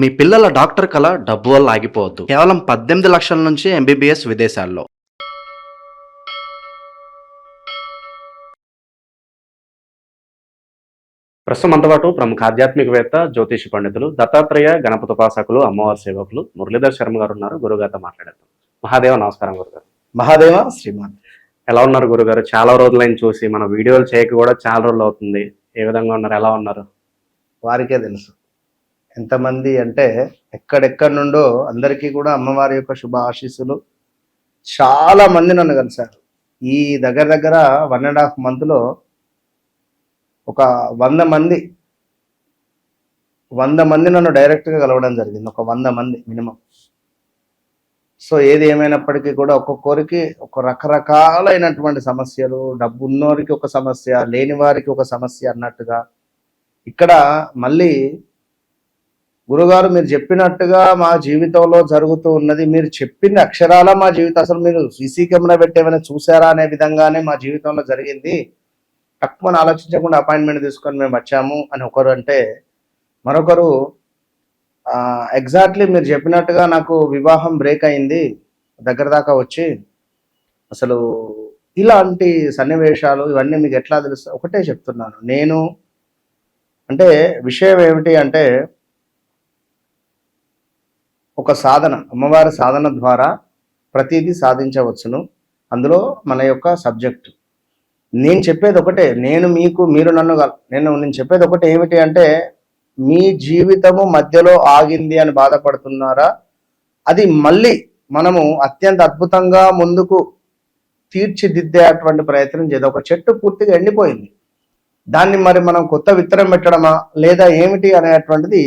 మీ పిల్లల డాక్టర్ కల డబ్బు వల్ల ఆగిపోవద్దు. కేవలం 18 లక్షల నుంచి ఎంబీబీఎస్ విదేశాల్లో. ప్రస్తుతం మనతో పాటు ప్రముఖ ఆధ్యాత్మికవేత్త, జ్యోతిష పండితులు, దత్తాత్రేయ గణపతి ఉపాసకులు, అమ్మవారి సేవకులు మురళీధర్ శర్మ గారు ఉన్నారు. గురుగారితో మాట్లాడేద్దాం. మహాదేవ నమస్కారం గురుగారు. మహాదేవ శ్రీమాన్. ఎలా ఉన్నారు గురుగారు? చాలా రోజులైన చూసి, మన వీడియోలు చేయక కూడా చాలా రోజులు అవుతుంది. ఏ విధంగా ఉన్నారు? ఎలా ఉన్నారు? వారికే తెలుసు ఎంతమంది అంటే ఎక్కడెక్కడి నుండో అందరికీ కూడా అమ్మవారి యొక్క శుభ ఆశీస్సులు. చాలా మంది నన్ను కలిశారు. ఈ దగ్గర 1.5 మంత్లో ఒక 100 మంది నన్ను డైరెక్ట్గా కలవడం జరిగింది. ఒక 100 మంది మినిమం. సో ఏది ఏమైనప్పటికీ కూడా ఒక్కొక్కరికి ఒక రకరకాలైనటువంటి సమస్యలు, డబ్బు ఉన్నోరికి ఒక సమస్య, లేని వారికి ఒక సమస్య అన్నట్టుగా. ఇక్కడ మళ్ళీ గురుగారు మీరు చెప్పినట్టుగా మా జీవితంలో జరుగుతూ ఉన్నది, మీరు చెప్పిన అక్షరాల మా జీవితం, అసలు మీరు సీసీ కెమెరా పెట్టేమైనా చూసారా అనే విధంగానే మా జీవితంలో జరిగింది. తక్కువ ఆలోచించకుండా అపాయింట్మెంట్ తీసుకొని మేము వచ్చాము అని ఒకరు అంటే, మరొకరు ఎగ్జాక్ట్లీ మీరు చెప్పినట్టుగా నాకు వివాహం బ్రేక్ అయింది దగ్గర దాకా వచ్చి, అసలు ఇలాంటి సన్నివేశాలు ఇవన్నీ మీకు ఎట్లా తెలుసు? ఒకటే చెప్తున్నాను నేను. అంటే విషయం ఏమిటి అంటే, ఒక సాధన, అమ్మవారి సాధన ద్వారా ప్రతిదీ సాధించవచ్చును. అందులో మన యొక్క సబ్జెక్టు. నేను చెప్పేది ఒకటే, నేను చెప్పేది ఒకటే ఏమిటి అంటే, మీ జీవితము మధ్యలో ఆగింది అని బాధపడుతున్నారా? అది మళ్ళీ మనము అత్యంత అద్భుతంగా ముందుకు తీర్చిదిద్దేటువంటి ప్రయత్నం చేద్దాం. ఒక చెట్టు పూర్తిగా ఎండిపోయింది, దాన్ని మరి మనం కొత్త విత్తనం పెట్టడమా లేదా ఏమిటి అనేటువంటిది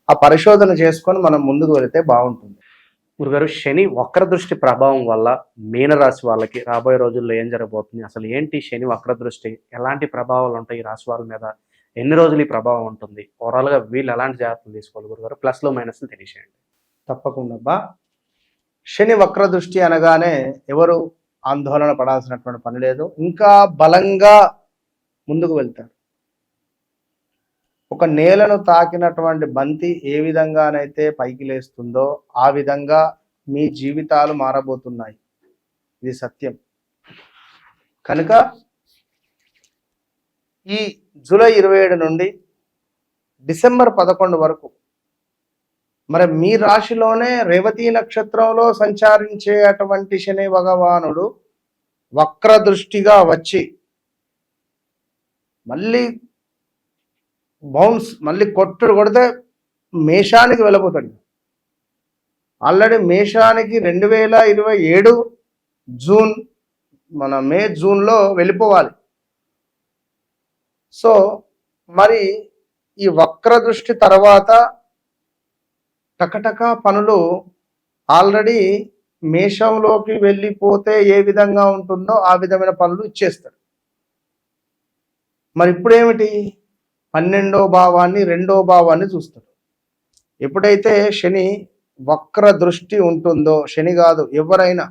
ఆ పరిశోధన చేసుకొని మనం ముందుకు వెళితే బాగుంటుంది. గురుగారు, శని వక్ర దృష్టి ప్రభావం వల్ల మీనరాశి వాళ్ళకి రాబోయే రోజుల్లో ఏం జరగబోతుంది? అసలు ఏంటి శని వక్ర దృష్టి? ఎలాంటి ప్రభావాలు ఉంటాయి ఈ రాశి వాళ్ళ మీద? ఎన్ని రోజులు ఈ ప్రభావం ఉంటుంది? ఓవరాల్గా వీళ్ళు ఎలాంటి జాగ్రత్తలు తీసుకోవాలి గురుగారు? ప్లస్లు మైనస్లు తెలియజేయండి. తప్పకుండా. శని వక్ర దృష్టి అనగానే ఎవరు ఆందోళన పడాల్సినటువంటి పని లేదు. ఇంకా బలంగా ముందుకు వెళ్తారు. ఒక నేలను తాకినటువంటి బంతి ఏ విధంగానైతే పైకి లేస్తుందో ఆ విధంగా మీ జీవితాలు మారబోతున్నాయి. ఇది సత్యం. కనుక ఈ జూలై 27 నుండి డిసెంబర్ 11 వరకు మరి మీ రాశిలోనే రేవతి నక్షత్రంలో సంచరించే అటువంటి శని భగవానుడు వక్ర దృష్టిగా వచ్చి మళ్ళీ కొడితే మేషానికి వెళ్ళబోతాడు. ఆల్రెడీ మేషానికి 2027 జూన్లో వెళ్ళిపోవాలి. సో మరి ఈ వక్ర దృష్టి తర్వాత టకటక పనులు ఆల్రెడీ మేషంలోకి వెళ్ళిపోతే ఏ విధంగా ఉంటుందో ఆ విధమైన పనులు ఇచ్చేస్తాడు. మరి ఇప్పుడు ఏమిటి? 12వ భావాన్ని, 2వ భావాన్ని చూస్తాడు. ఎప్పుడైతే శని వక్ర దృష్టి ఉంటుందో, శని కాదు ఎవరైనా,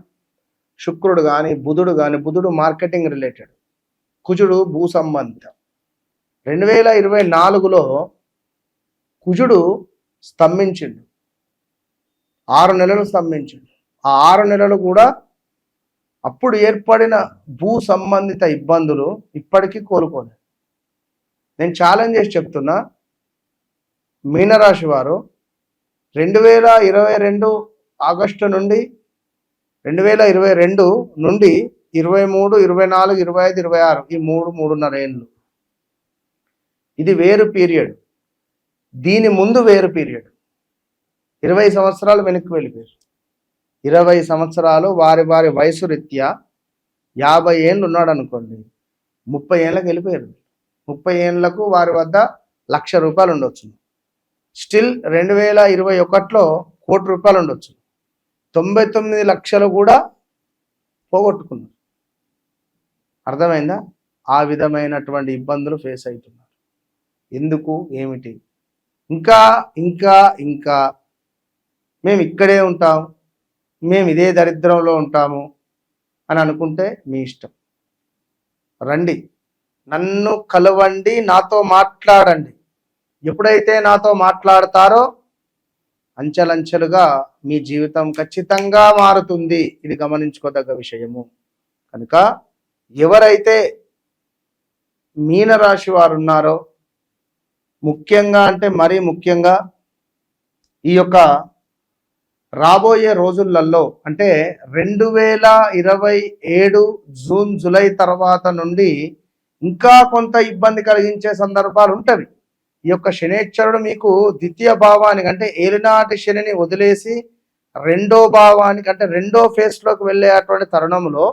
శుక్రుడు కానీ బుధుడు కానీ, బుధుడు మార్కెటింగ్ రిలేటెడ్, కుజుడు భూ సంబంధిత. 2024లో కుజుడు స్తంభించిండు, 6 నెలలు స్తంభించిండు. ఆ 6 నెలలు కూడా అప్పుడు ఏర్పడిన భూ సంబంధిత ఇబ్బందులు ఇప్పటికీ కోలుకోలేదు. నేను ఛాలెంజ్ చేసి చెప్తున్నా, మీనరాశి వారు 2022 ఆగస్టు నుండి 2022 నుండి 23, 24, 25, 26 ఈ 3.5 ఏళ్ళు ఇది వేరు పీరియడ్. దీని ముందు వేరు పీరియడ్. 20 సంవత్సరాలు వెనక్కి వెళ్ళిపోయారు. 20 సంవత్సరాలు వారి వయసు రీత్యా 50 ఏళ్ళు ఉన్నాడు అనుకోండి, 30 ఏళ్ళకి వెళ్ళిపోయారు. 30 ఏళ్లకు వారి వద్ద ₹1,00,000 ఉండొచ్చు. స్టిల్ 2021లో ₹1,00,00,000 ఉండొచ్చు. 99 లక్షలు కూడా పోగొట్టుకున్నారు. అర్థమైందా? ఆ విధమైనటువంటి ఇబ్బందులు ఫేస్ అవుతున్నారు. ఎందుకు? ఏమిటి? ఇంకా మేము ఇక్కడే ఉంటాం, మేము ఇదే దరిద్రంలో ఉంటాము అని అనుకుంటే మీ ఇష్టం. రండి, నన్ను కలవండి, నాతో మాట్లాడండి. ఎప్పుడైతే నాతో మాట్లాడతారో అంచెలంచెలుగా మీ జీవితం ఖచ్చితంగా మారుతుంది. ఇది గమనించుకోదగ్గ విషయము. కనుక ఎవరైతే మీనరాశి వారు ఉన్నారో, ముఖ్యంగా అంటే మరీ ముఖ్యంగా ఈ యొక్క రాబోయే రోజులలో అంటే 2027 జూన్ జూలై తర్వాత నుండి ఇంకా కొంత ఇబ్బంది కలిగించే సందర్భాలు ఉంటవి. ఈ యొక్క శనేశ్వరుడు మీకు ద్వితీయ భావానికి అంటే ఏలినాటి శనిని వదిలేసి రెండో భావానికి అంటే రెండో ఫేస్లోకి వెళ్ళేటువంటి తరుణంలో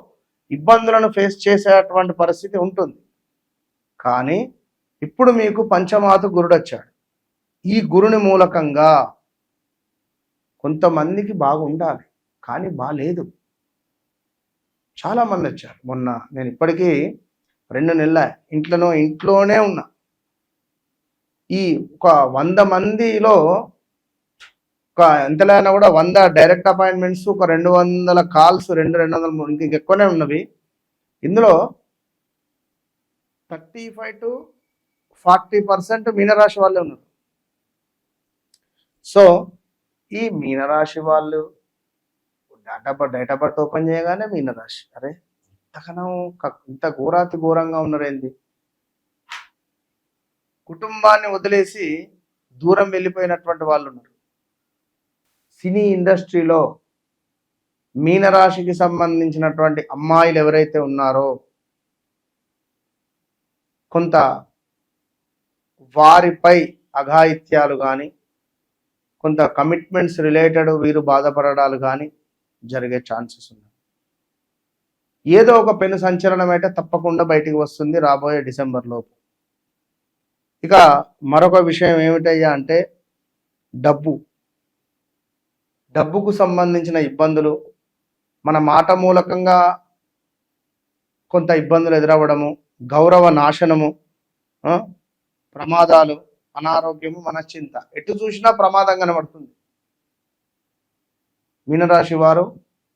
ఇబ్బందులను ఫేస్ చేసేటువంటి పరిస్థితి ఉంటుంది. కానీ ఇప్పుడు మీకు పంచమాత గురుడు వచ్చాడు. ఈ గురుని మూలకంగా కొంతమందికి బాగుండాలి, కానీ బాలేదు. చాలామంది వచ్చారు. మొన్న నేను ఇప్పటికీ 2 నెలల ఇంట్లోనే ఉన్నా. ఈ ఒక 100 మందిలో ఒక ఎంతలైనా కూడా 100 డైరెక్ట్ అపాయింట్మెంట్స్, ఒక 200 కాల్స్, 200 ఇంకెక్కువనే ఉన్నవి. ఇందులో 35 to 40% మీనరాశి వాళ్ళే ఉన్నారు. సో ఈ మీనరాశి వాళ్ళు డేట్ ఆఫ్ బర్త్ ఓపెన్ చేయగానే మీనరాశి, అరే ఇంతకనం ఇంత ఘోరాతి ఘోరంగా ఉన్నారేంది, కుటుంబాన్ని వదిలేసి దూరం వెళ్ళిపోయినటువంటి వాళ్ళు ఉన్నారు. సినీ ఇండస్ట్రీలో మీనరాశికి సంబంధించినటువంటి అమ్మాయిలు ఎవరైతే ఉన్నారో కొంత వారిపై అఘాయిత్యాలు కానీ, కొంత కమిట్మెంట్స్ రిలేటెడ్ వీరు బాధపడడాలు కానీ జరిగే ఛాన్సెస్ ఉన్నాయి. ఏదో ఒక పెను సంచలనం అయితే తప్పకుండా బయటికి వస్తుంది రాబోయే డిసెంబర్ లోపు. ఇక మరొక విషయం ఏమిటయ్యా అంటే డబ్బుకు సంబంధించిన ఇబ్బందులు, మన మాట మూలకంగా కొంత ఇబ్బందులు ఎదురవ్వడము, గౌరవ నాశనము, ప్రమాదాలు, అనారోగ్యము, మనశ్చింత, ఎటు చూసినా ప్రమాదం కనబడుతుంది. మీనరాశి వారు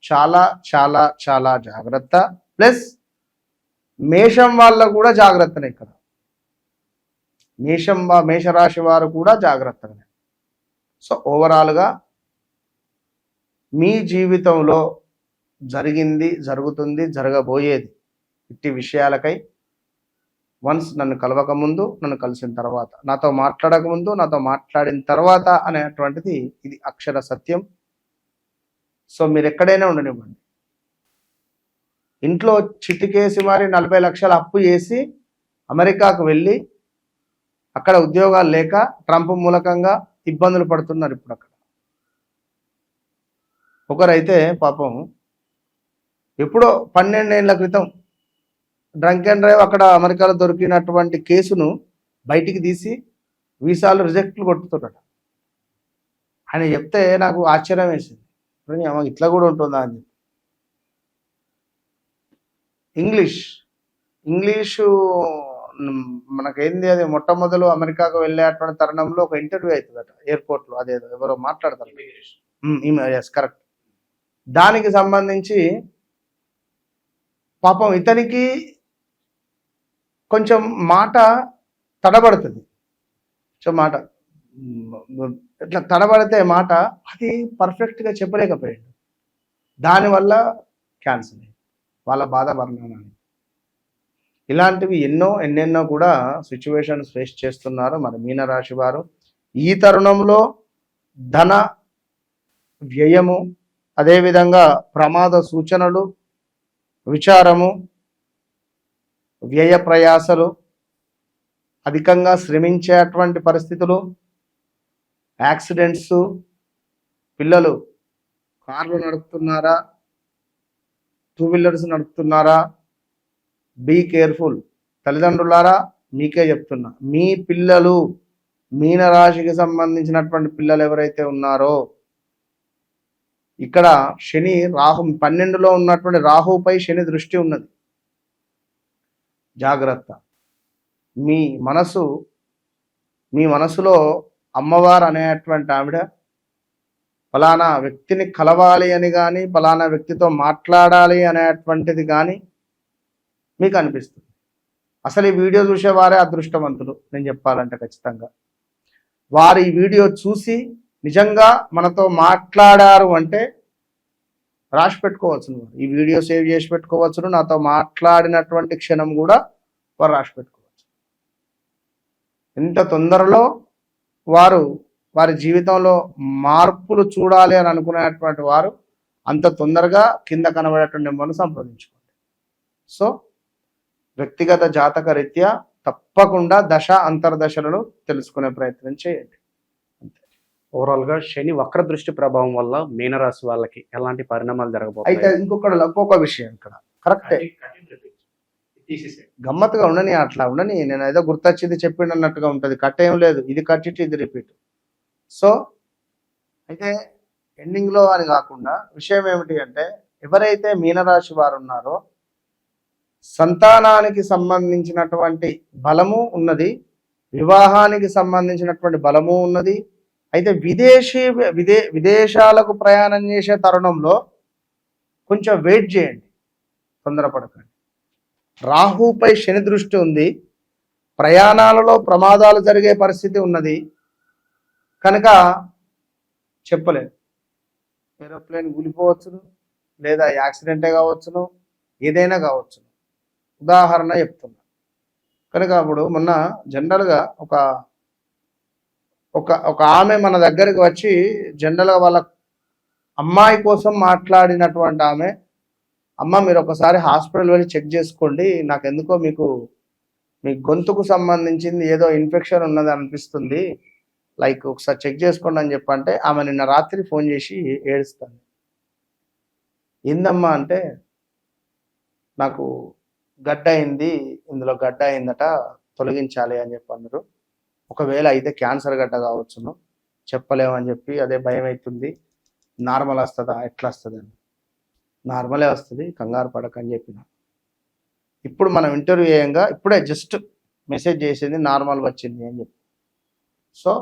చాలా చాలా చాలా జాగ్రత్త. ప్లస్ మేషం వాళ్ళ కూడా జాగ్రత్తనే. ఇక్కడ మేషరాశి వారు కూడా జాగ్రత్తనే. సో ఓవరాల్గా మీ జీవితంలో జరిగింది, జరుగుతుంది, జరగబోయేది ఇట్టి విషయాలకై వన్స్ నన్ను కలవక ముందు, నన్ను కలిసిన తర్వాత, నాతో మాట్లాడక ముందు, నాతో మాట్లాడిన తర్వాత అనేటువంటిది ఇది అక్షర సత్యం. సో మీరు ఎక్కడైనా ఉండనివ్వండి, ఇంట్లో చిటికేసి మరి 40 లక్షల అప్పు చేసి అమెరికాకు వెళ్ళి అక్కడ ఉద్యోగాలు లేక ట్రంప్ మూలకంగా ఇబ్బందులు పడుతున్నారు. ఇప్పుడు అక్కడ ఒకరైతే పాపం ఎప్పుడో 12 ఏళ్ల క్రితం డ్రంక్ అండ్ డ్రైవ్ అక్కడ అమెరికాలో దొరికినటువంటి కేసును బయటికి తీసి వీసాలు రిజెక్ట్లు కొట్టుతున్నాడు. ఆయన చెప్తే నాకు ఆశ్చర్యం వేసింది, ఇట్లా కూడా ఉంటుందా అని చెప్పి. ఇంగ్లీషు మనకేంది, అది మొట్టమొదలు అమెరికాకు వెళ్ళేటువంటి తరుణంలో ఒక ఇంటర్వ్యూ అవుతుందట ఎయిర్పోర్ట్లో, అదేదో ఎవరో మాట్లాడతారు. Yes correct. దానికి సంబంధించి పాపం ఇతనికి కొంచెం మాట తడబడుతుంది. సో మాట ఇట్లా తడబడితే మాట అది పర్ఫెక్ట్గా చెప్పలేకపోయాడు. దానివల్ల క్యాన్సిల్ అయ్యింది వాళ్ళ బాధ వర్ణనాన్ని. ఇలాంటివి ఎన్నెన్నో కూడా సిచ్యువేషన్స్ ఫేస్ చేస్తున్నారు మన మీనరాశి వారు. ఈ తరుణంలో ధన వ్యయము, అదేవిధంగా ప్రమాద సూచనలు, విచారము, వ్యయ ప్రయాసలు, అధికంగా శ్రమించేటువంటి పరిస్థితులు, యాక్సిడెంట్స్, పిల్లలు కార్లు నడుపుతున్నారా, 2 వీలర్స్ నడుపుతున్నారా, బీ కేర్ఫుల్. తల్లిదండ్రులారా మీకే చెప్తున్నా, మీ పిల్లలు మీనరాశికి సంబంధించినటువంటి పిల్లలు ఎవరైతే ఉన్నారో, ఇక్కడ శని రాహు 12లో ఉన్నటువంటి రాహుపై శని దృష్టి ఉన్నది. జాగ్రత్త. మీ మనసులో అమ్మవారు అనేటువంటి ఆవిడ ఫలానా వ్యక్తిని కలవాలి అని కానీ, ఫలానా వ్యక్తితో మాట్లాడాలి అనేటువంటిది కానీ మీకు అనిపిస్తుంది. అసలు ఈ వీడియో చూసేవారే అదృష్టవంతులు నేను చెప్పాలంటే. ఖచ్చితంగా వారు ఈ వీడియో చూసి నిజంగా మనతో మాట్లాడారు అంటే రాసి పెట్టుకోవచ్చు, ఈ వీడియో సేవ్ చేసి పెట్టుకోవచ్చు, నాతో మాట్లాడినటువంటి క్షణం కూడా వారు రాసి పెట్టుకోవచ్చు. ఎంత తొందరలో వారు వారి జీవితంలో మార్పులు చూడాలి అని అనుకునేటువంటి వారు అంత తొందరగా కింద కనబడేటువంటి నెంబర్ను సంప్రదించుకోండి. సో వ్యక్తిగత జాతక రీత్యా తప్పకుండా దశ అంతర్దశలను తెలుసుకునే ప్రయత్నం చేయండి. ఓవరాల్ గా శని వక్ర దృష్టి ప్రభావం వల్ల మీనరాశి వాళ్ళకి ఎలాంటి పరిణామాలు అయితే జరగబోతాయి? ఇంకొక విషయం ఇక్కడ కరెక్టే, గమ్మత్తుగా ఉండని, అట్లా ఉండని, నేను ఏదో గుర్తొచ్చింది చెప్పిండు అన్నట్టుగా ఉంటుంది. కట్ ఏం లేదు, ఇది కట్టిటి ఇది రిపీట్. సో అయితే ఎండింగ్లో అని కాకుండా విషయం ఏమిటి అంటే, ఎవరైతే మీనరాశి వారు ఉన్నారో సంతానానికి సంబంధించినటువంటి బలము ఉన్నది, వివాహానికి సంబంధించినటువంటి బలము ఉన్నది. అయితే విదేశాలకు ప్రయాణం చేసే తరుణంలో కొంచెం వెయిట్ చేయండి, తొందరపడకండి. రాహుపై శని దృష్టి ఉంది, ప్రయాణాలలో ప్రమాదాలు జరిగే పరిస్థితి ఉన్నది కనుక చెప్పలేదు. ఏరోప్లేన్ కూలిపోవచ్చును, లేదా యాక్సిడెంటే కావచ్చును, ఏదైనా కావచ్చును. ఉదాహరణ చెప్తున్నా. కనుక అప్పుడు మొన్న జనరల్గా ఒక ఆమె మన దగ్గరికి వచ్చి జనరల్గా వాళ్ళ అమ్మాయి కోసం మాట్లాడినటువంటి ఆమె, అమ్మ మీరు ఒకసారి హాస్పిటల్ వెళ్ళి చెక్ చేసుకోండి, నాకెందుకో మీ గొంతుకు సంబంధించింది ఏదో ఇన్ఫెక్షన్ ఉన్నది అనిపిస్తుంది, లైక్ ఒకసారి చెక్ చేసుకోండి అని చెప్పంటే ఆమె నిన్న రాత్రి ఫోన్ చేసి ఏడుస్తాను. ఏందమ్మా అంటే, నాకు గడ్డ అయింది, ఇందులో గడ్డ అయిందట, తొలగించాలి అని చెప్పి అన్నారు. ఒకవేళ అయితే క్యాన్సర్ గడ్డ కావచ్చును, చెప్పలేమని చెప్పి అదే భయం అవుతుంది. నార్మల్ వస్తుందా, ఎట్లా వస్తుంది అని. నార్మలే వస్తుంది, కంగారు పడకని చెప్పిన. ఇప్పుడు మనం ఇంటర్వ్యూ చేయంగా ఇప్పుడే జస్ట్ మెసేజ్ చేసింది నార్మల్ వచ్చింది అని చెప్పి. సో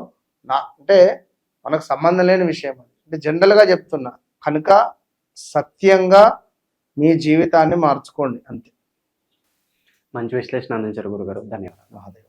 అంటే మనకు సంబంధం లేని విషయం అంటే జనరల్గా చెప్తున్నా కనుక సత్యంగా మీ జీవితాన్ని మార్చుకోండి అంతే. మంచి విశ్లేషణ అందించారు గురుగారు, ధన్యవాదాలు. మహాదేవ్.